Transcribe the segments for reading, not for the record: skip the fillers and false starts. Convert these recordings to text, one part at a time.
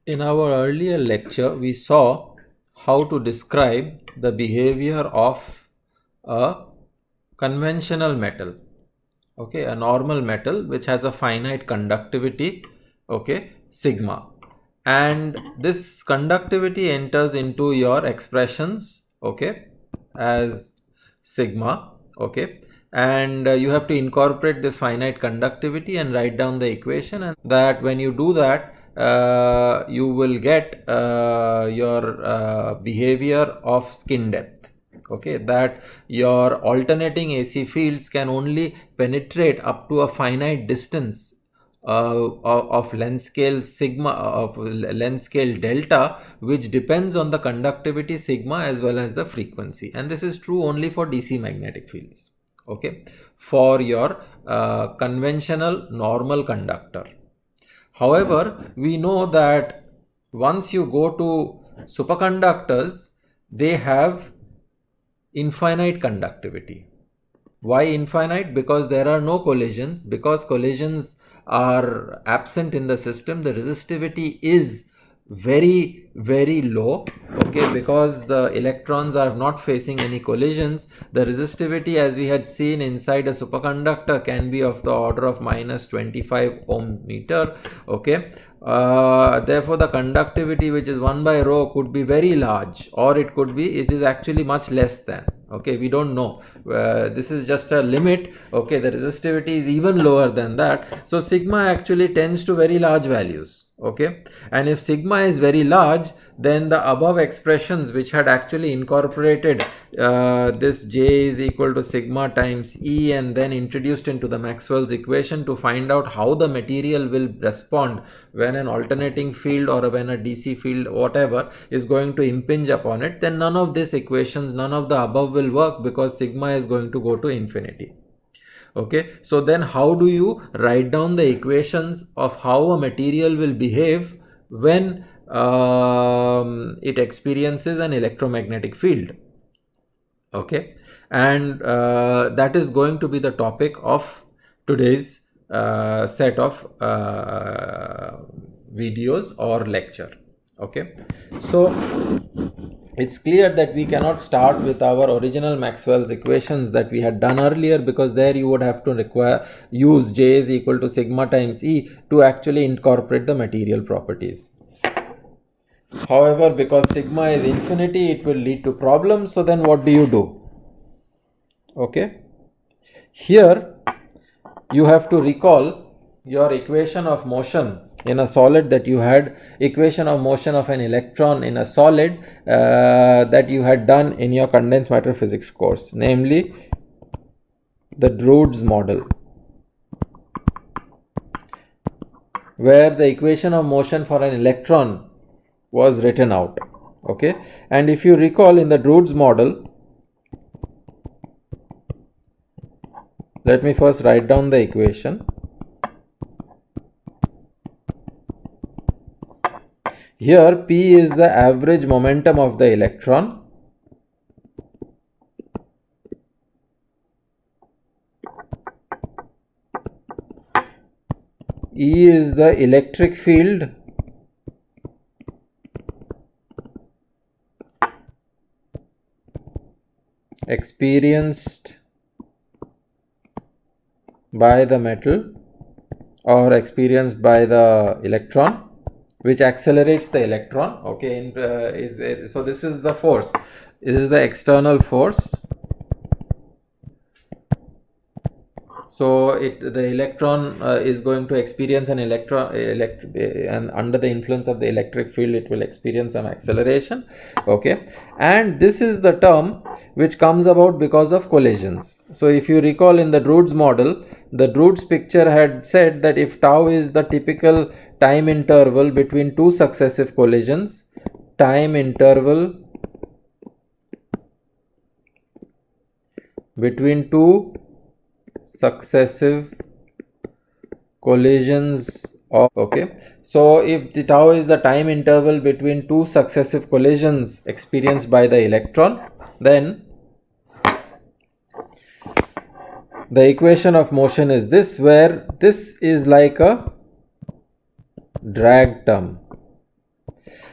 In our earlier lecture, we saw how to describe the behavior of a conventional metal, okay, a normal metal which has a finite conductivity, okay, sigma. And this conductivity enters into your expressions, okay, as sigma, okay, and you have to incorporate this finite conductivity and write down the equation, and that when you do that, you will get your behavior of skin depth, okay, that your alternating AC fields can only penetrate up to a finite distance of length scale sigma, of length scale delta, which depends on the conductivity sigma as well as the frequency, and this is true only for DC magnetic fields, okay, for your conventional normal conductor. However, we know that once you go to superconductors, they have infinite conductivity. Why infinite? Because there are no collisions. Because collisions are absent in the system, the resistivity is very low, okay, because the electrons are not facing any collisions. The resistivity, as we had seen inside a superconductor, can be of the order of minus 25 ohm meter, okay. Therefore the conductivity, which is 1 by rho, could be very large, or it is actually much less than, okay, we don't know. This is just a limit, okay, the resistivity is even lower than that, so sigma actually tends to very large values, okay. And if sigma is very large, then the above expressions, which had actually incorporated this J is equal to sigma times E and then introduced into the Maxwell's equation to find out how the material will respond when an alternating field or when a DC field, whatever, is going to impinge upon it, then none of these equations, none of the above will work, because sigma is going to go to infinity. Okay, so then how do you write down the equations of how a material will behave when it experiences an electromagnetic field? Okay, and that is going to be the topic of today's set of videos or lecture. Okay, so it's clear that we cannot start with our original Maxwell's equations that we had done earlier, because there you would have to use J is equal to sigma times E to actually incorporate the material properties. However, because sigma is infinity, it will lead to problems. So then what do you do? Okay, here you have to recall your equation of motion in a solid, that you had equation of motion of an electron in a solid that you had done in your condensed matter physics course, namely the Drude's model, where the equation of motion for an electron was written out. Okay, and if you recall, in the Drude's model, let me first write down the equation. Here P is the average momentum of the electron. E is the electric field. Experienced by the metal or experienced by the electron, which accelerates the electron. Okay, so this is the force. This is the external force. So the electron is going to experience an and under the influence of the electric field, it will experience some acceleration. Okay, and this is the term which comes about because of collisions. So if you recall, in the Drude's model, the Drude's picture had said that if tau is the typical time interval between two successive collisions, time interval between two successive collisions of, okay, so if the tau is the time interval between two successive collisions experienced by the electron, then the equation of motion is this, where this is like a drag term.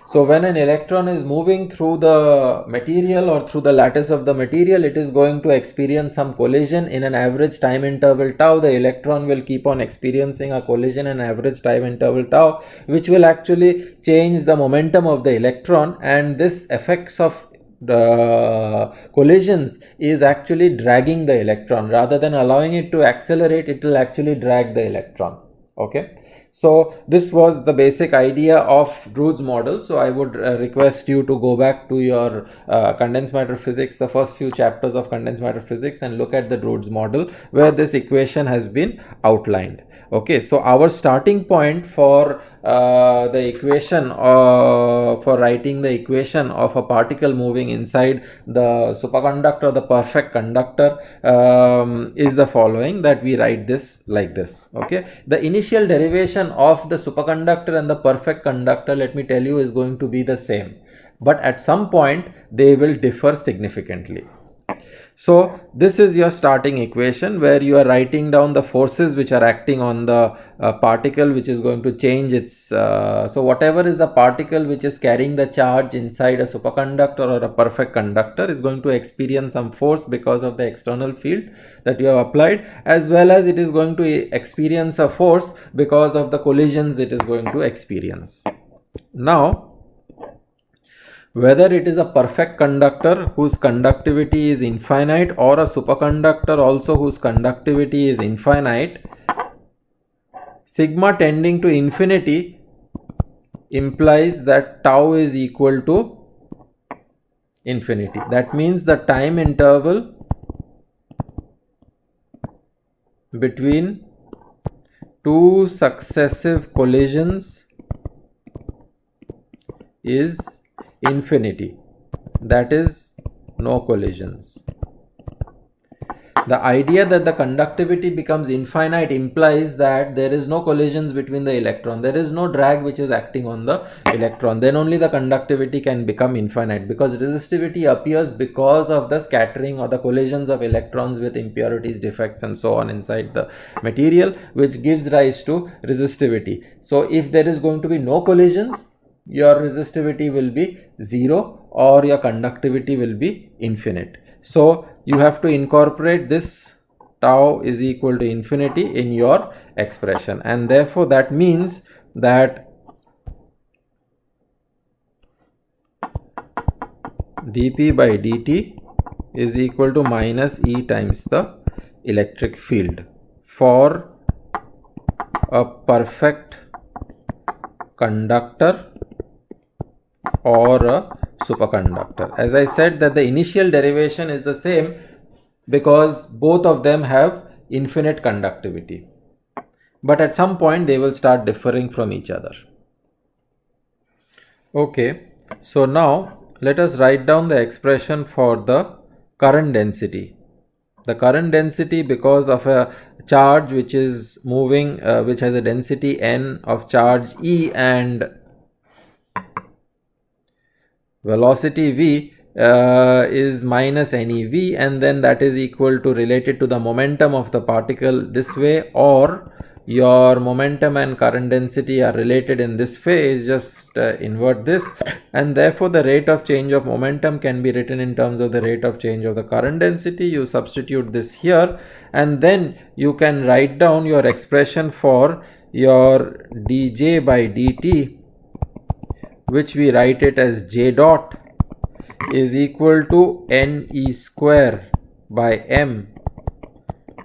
So when an electron is moving through the material or through the lattice of the material, it is going to experience some collision in an average time interval tau. The electron will keep on experiencing a collision in average time interval tau, which will actually change the momentum of the electron, and this effects of the collisions is actually dragging the electron. Rather than allowing it to accelerate, it will actually drag the electron. Okay. So this was the basic idea of Drude's model. So I would request you to go back to your condensed matter physics, the first few chapters of condensed matter physics, and look at the Drude's model where this equation has been outlined. Okay, so our starting point for the equation for writing the equation of a particle moving inside the superconductor, the perfect conductor, is the following, that we write this like this. Okay, the initial derivation of the superconductor and the perfect conductor, let me tell you, is going to be the same, but at some point they will differ significantly. So this is your starting equation where you are writing down the forces which are acting on the particle, which is going to change its, so whatever is the particle which is carrying the charge inside a superconductor or a perfect conductor is going to experience some force because of the external field that you have applied, as well as it is going to experience a force because of the collisions it is going to experience. Now, whether it is a perfect conductor whose conductivity is infinite or a superconductor also whose conductivity is infinite, sigma tending to infinity implies that tau is equal to infinity. That means the time interval between two successive collisions is infinity, that is no collisions. The idea that the conductivity becomes infinite implies that there is no collisions between the electron, there is no drag which is acting on the electron, then only the conductivity can become infinite, because resistivity appears because of the scattering or the collisions of electrons with impurities, defects and so on inside the material, which gives rise to resistivity. So if there is going to be no collisions, your resistivity will be 0 or your conductivity will be infinite. So you have to incorporate this tau is equal to infinity in your expression, and therefore that means that dp by dt is equal to minus E times the electric field for a perfect conductor or a superconductor. As I said, that the initial derivation is the same because both of them have infinite conductivity, but at some point they will start differing from each other. Okay, so now let us write down the expression for the current density. The current density, because of a charge which is moving, which has a density n of charge E and velocity v is minus nev, and then that is equal to, related to the momentum of the particle this way, or your momentum and current density are related in this phase, just invert this, and therefore the rate of change of momentum can be written in terms of the rate of change of the current density. You substitute this here, and then you can write down your expression for your dj by dt, which we write it as j dot is equal to ne square by m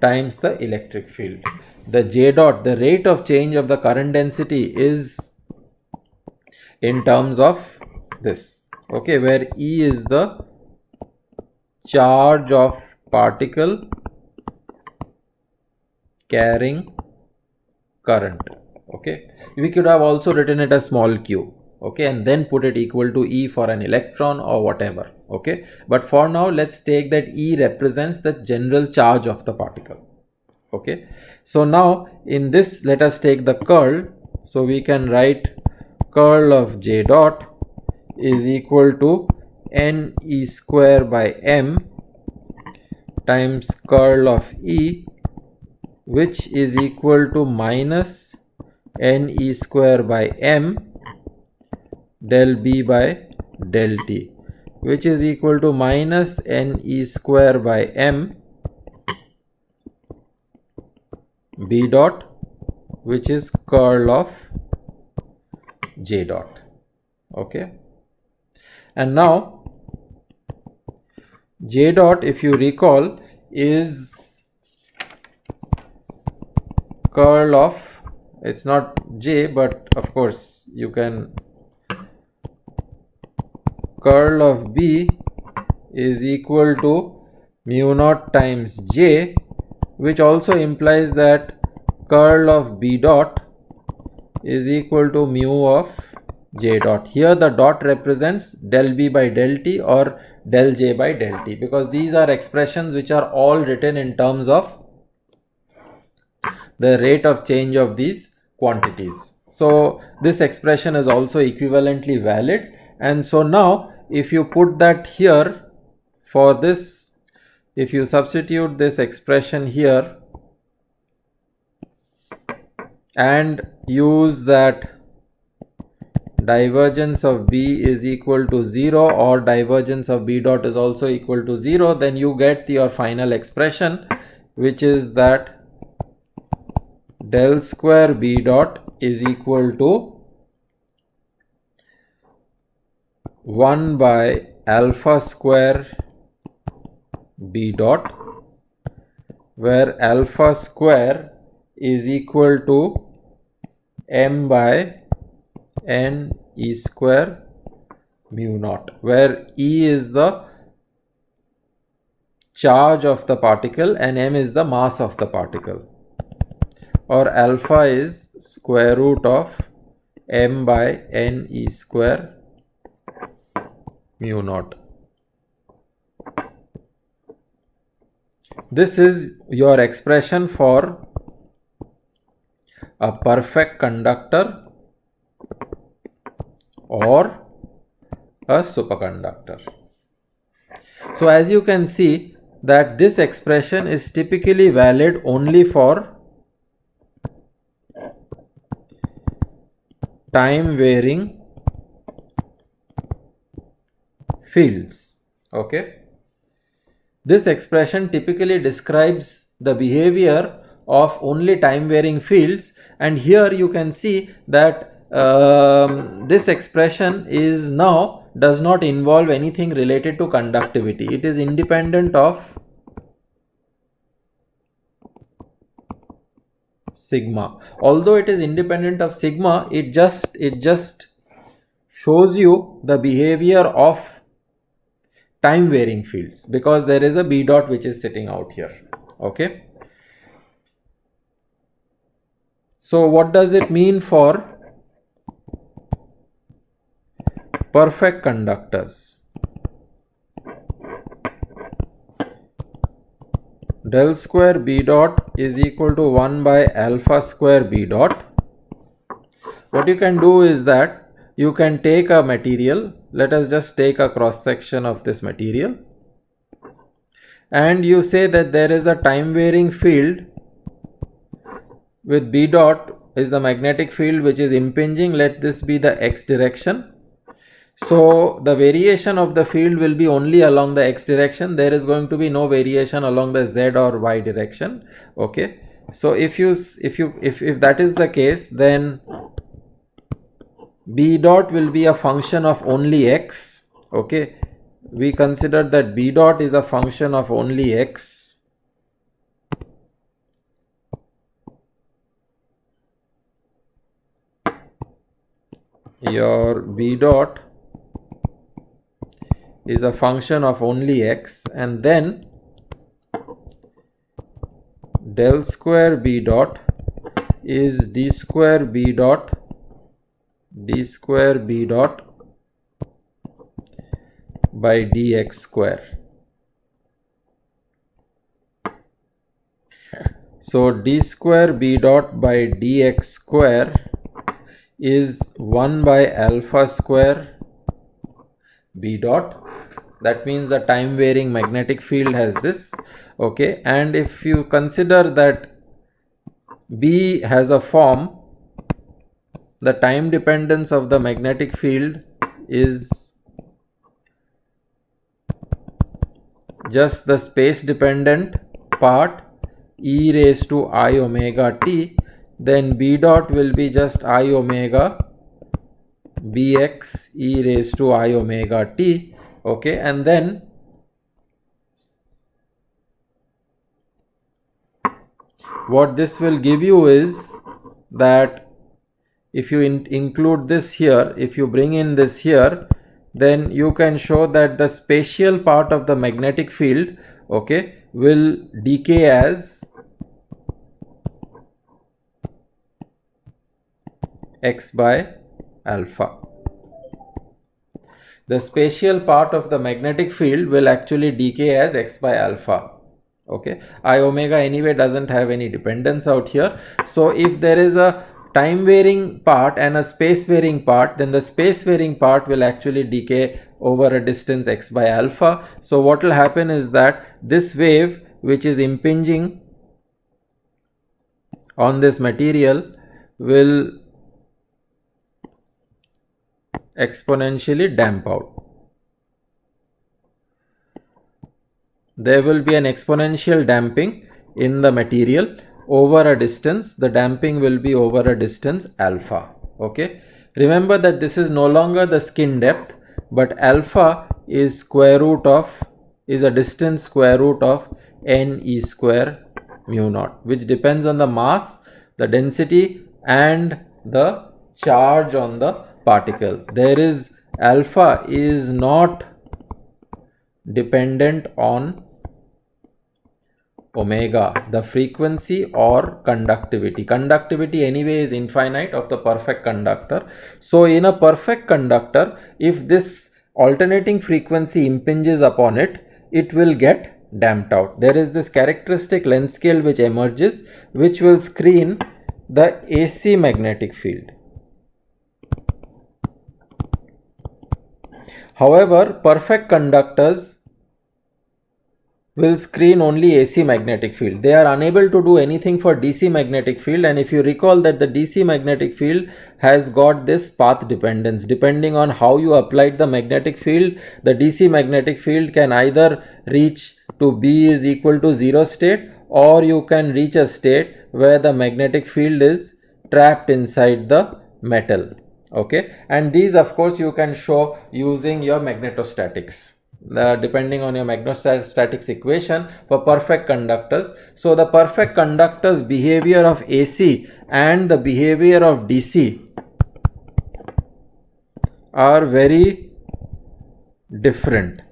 times the electric field. The j dot, the rate of change of the current density, is in terms of this, okay, where E is the charge of particle carrying current. Okay, we could have also written it as small q, okay, and then put it equal to E for an electron or whatever. Okay, but for now let's take that E represents the general charge of the particle. Okay, so now in this let us take the curl, so we can write curl of j dot is equal to ne square by m times curl of E, which is equal to minus ne square by m del B by del T, which is equal to minus NE square by M B dot, which is curl of J dot. Okay. And now J dot, if you recall, is curl of, it's not J, but of course you can, curl of B is equal to mu naught times J, which also implies that curl of B dot is equal to mu of J dot. Here the dot represents del B by del T or del J by del T, because these are expressions which are all written in terms of the rate of change of these quantities. So this expression is also equivalently valid, and so now if you put that here, for this, if you substitute this expression here and use that divergence of B is equal to 0 or divergence of B dot is also equal to 0, then you get your final expression, which is that del square B dot is equal to 1 by alpha square B dot, where alpha square is equal to M by N E square mu naught, where E is the charge of the particle and M is the mass of the particle, or alpha is square root of M by N E square mu naught. This is your expression for a perfect conductor or a superconductor. So as you can see that this expression is typically valid only for time varying fields. Okay. This expression typically describes the behavior of only time varying fields, and here you can see that this expression is now does not involve anything related to conductivity. It is independent of sigma. Although it is independent of sigma, it just shows you the behavior of time varying fields, because there is a B dot which is sitting out here. Okay. So what does it mean for perfect conductors? Del square B dot is equal to 1 by alpha square B dot. What you can do is that you can take a material, let us just take a cross section of this material, and you say that there is a time varying field with B dot is the magnetic field which is impinging. Let this be the x direction. So the variation of the field will be only along the x direction. There is going to be no variation along the z or y direction. Okay. So if that is the case, then B dot will be a function of only x. Okay. We consider that B dot is a function of only x. Your B dot is a function of only x, and then del square B dot is d square B dot by dx square. So d square B dot by dx square is 1 by alpha square B dot. That means the time varying magnetic field has this. Okay. And if you consider that B has a form, the time dependence of the magnetic field is just the space dependent part e raised to I omega t, then b dot will be just I omega bx e raised to I omega t. Okay, and then what this will give you is that if you include this here, if you bring in this here, then you can show that the spatial part of the magnetic field, okay, will decay as x by alpha. The spatial part of the magnetic field will actually decay as x by alpha. Okay, I omega anyway doesn't have any dependence out here. So if there is a time varying part and a space varying part, then the space varying part will actually decay over a distance x by alpha. So what will happen is that this wave which is impinging on this material will exponentially damp out. There will be an exponential damping in the material over a distance. The damping will be over a distance alpha. Okay, remember that this is no longer the skin depth, but alpha is a distance square root of n e square mu naught, which depends on the mass, the density and the charge on the particle. There is alpha is not dependent on omega, the frequency or conductivity. Conductivity anyway is infinite of the perfect conductor. So in a perfect conductor, if this alternating frequency impinges upon it, it will get damped out. There is this characteristic length scale which emerges, which will screen the AC magnetic field. However, perfect conductors will screen only AC magnetic field. They are unable to do anything for DC magnetic field, and if you recall that the DC magnetic field has got this path dependence. Depending on how you applied the magnetic field, the DC magnetic field can either reach to B is equal to 0 state, or you can reach a state where the magnetic field is trapped inside the metal. Okay, and these of course you can show using your magnetostatics. Depending on your magnetostatics equation for perfect conductors. So the perfect conductor's behavior of AC and the behavior of DC are very different.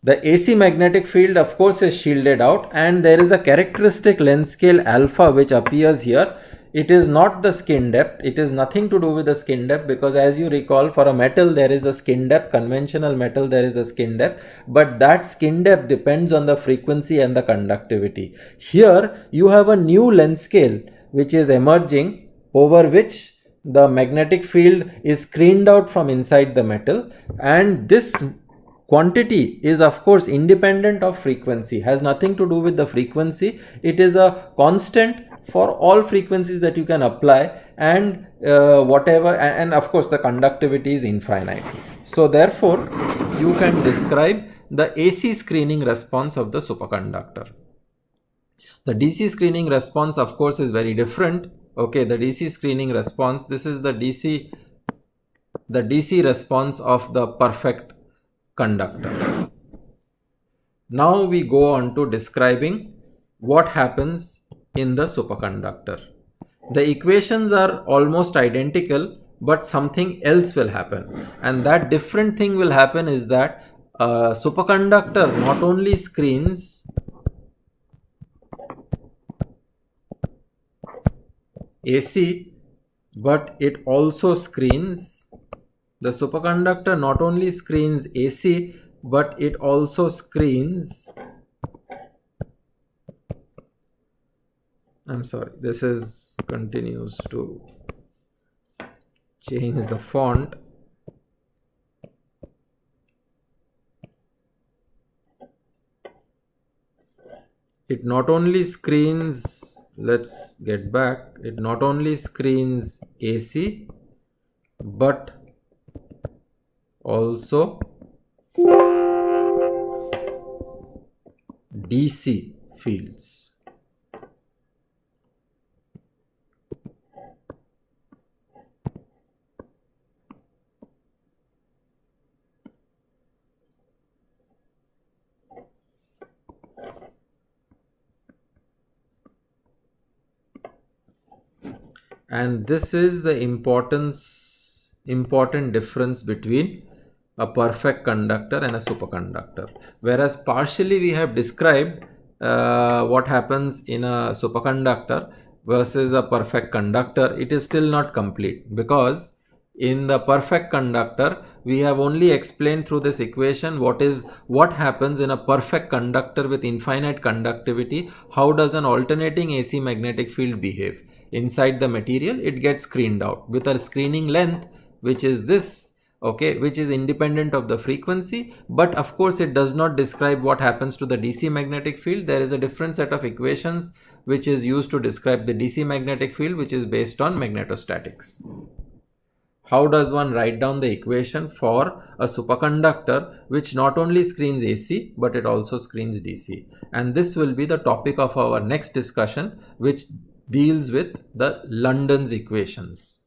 The AC magnetic field of course is shielded out, and there is a characteristic length scale alpha which appears here. It is not the skin depth. It is nothing to do with the skin depth, because as you recall, for a metal there is a skin depth, conventional metal there is a skin depth, but that skin depth depends on the frequency and the conductivity. Here you have a new length scale which is emerging, over which the magnetic field is screened out from inside the metal, and this quantity is of course independent of frequency, has nothing to do with the frequency. It is a constant for all frequencies that you can apply, and whatever, and of course the conductivity is infinite. So therefore you can describe the AC screening response of the superconductor. The DC screening response of course is very different. Okay, the DC screening response, this is the DC response of the perfect conductor. Now we go on to describing what happens in the superconductor. The equations are almost identical, but something else will happen, and that different thing will happen is that a superconductor not only screens AC, but it also screens, the superconductor not only screens AC, but it also screens, I'm sorry, this is continues to change the font. It not only screens, let's get back, it not only screens AC, but also DC fields. And this is the important difference between a perfect conductor and a superconductor. Whereas partially we have described what happens in a superconductor versus a perfect conductor, it is still not complete, because in the perfect conductor we have only explained through this equation what happens in a perfect conductor with infinite conductivity. How does an alternating AC magnetic field behave inside the material? It gets screened out with a screening length, which is this, okay, which is independent of the frequency. But of course it does not describe what happens to the DC magnetic field. There is a different set of equations which is used to describe the DC magnetic field, which is based on magnetostatics. How does one write down the equation for a superconductor which not only screens AC but it also screens DC? And this will be the topic of our next discussion, which deals with the London's equations.